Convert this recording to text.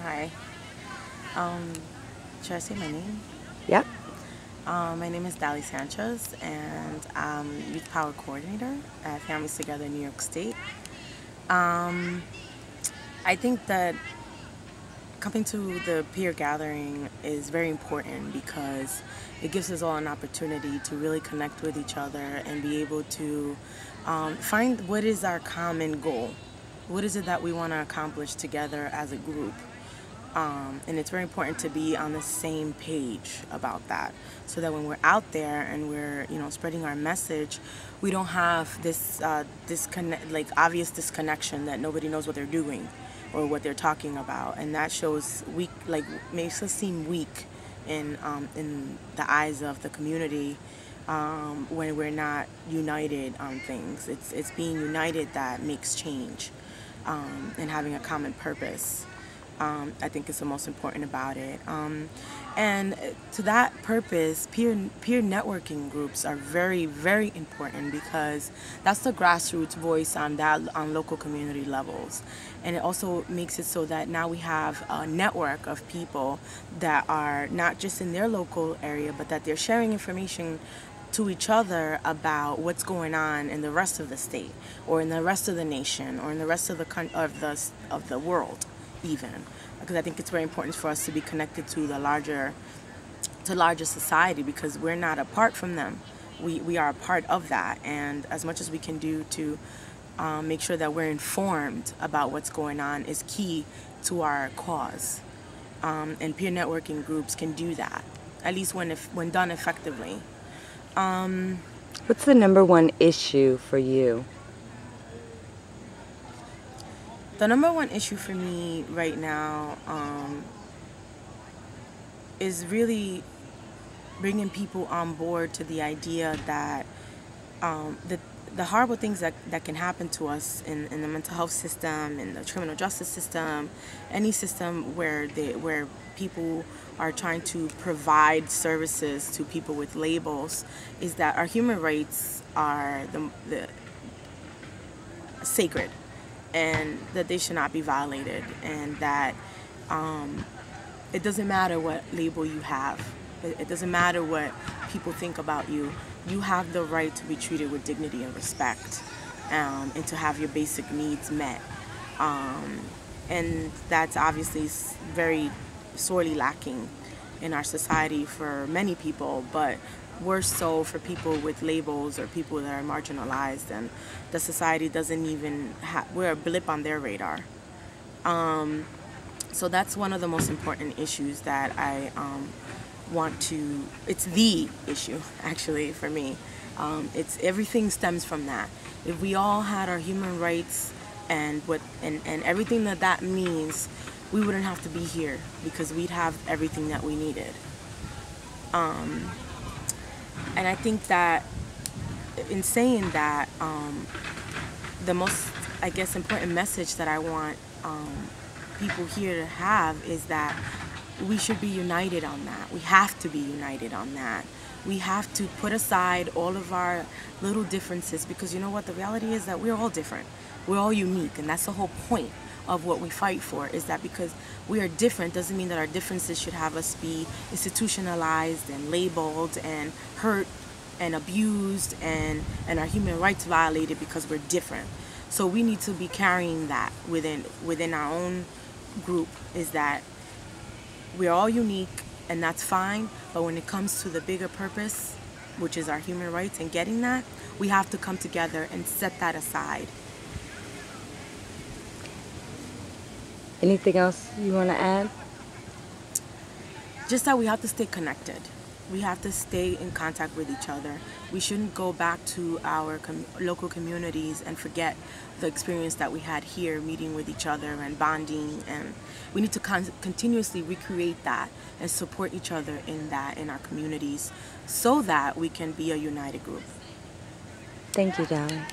Hi. Um, should I say my name? Yep. My name is Dali Sanchez, and I'm Youth Power Coordinator at Families Together in New York State. Um, I think that coming to the peer gathering is very important because it gives us all an opportunity to really connect with each other and be able to find what is our common goal. What is it that we want to accomplish together as a group? And it's very important to be on the same page about that, so that when we're out there and we're spreading our message, we don't have this disconnect, like obvious disconnection that nobody knows what they're doing or what they're talking about, and that shows weak, like makes us seem weak in the eyes of the community when we're not united on things. It's being united that makes change, and having a common purpose. I think is the most important about it. And to that purpose, peer networking groups are very, very important because that's the grassroots voice on local community levels. And it also makes it so that now we have a network of people that are not just in their local area, but that they're sharing information to each other about what's going on in the rest of the state, or in the rest of the nation, or in the rest of the world, even, because I think it's very important for us to be connected to the larger society, because we're not apart from them. We are a part of that, and as much as we can do to make sure that we're informed about what's going on is key to our cause. And peer networking groups can do that, at least when done effectively. What's the #1 issue for you? The #1 issue for me right now is really bringing people on board to the idea that the horrible things that can happen to us in the mental health system, in the criminal justice system, any system where people are trying to provide services to people with labels, is that our human rights are the sacred, and that they should not be violated, and that it doesn't matter what label you have. It doesn't matter what people think about you. You have the right to be treated with dignity and respect, and to have your basic needs met. And that's obviously very sorely lacking in our society for many people, but worse so for people with labels or people that are marginalized, and the society doesn't even we're a blip on their radar. So that's one of the most important issues that I it's the issue actually for me. It's everything stems from that. If we all had our human rights and everything that means, we wouldn't have to be here, because we'd have everything that we needed. And I think that in saying that, the most, I guess, important message that I want people here to have is that we should be united on that. We have to be united on that. We have to put aside all of our little differences, because you know what? The reality is that we're all different. We're all unique, and that's the whole point of what we fight for, is that because we are different doesn't mean that our differences should have us be institutionalized and labeled and hurt and abused and our human rights violated because we're different. So we need to be carrying that within our own group, is that we're all unique, and that's fine, but when it comes to the bigger purpose, which is our human rights and getting that, we have to come together and set that aside. Anything else you want to add? Just that we have to stay connected. We have to stay in contact with each other. We shouldn't go back to our local communities and forget the experience that we had here, meeting with each other and bonding. And we need to continuously recreate that and support each other in that in our communities, so that we can be a united group. Thank you, darling.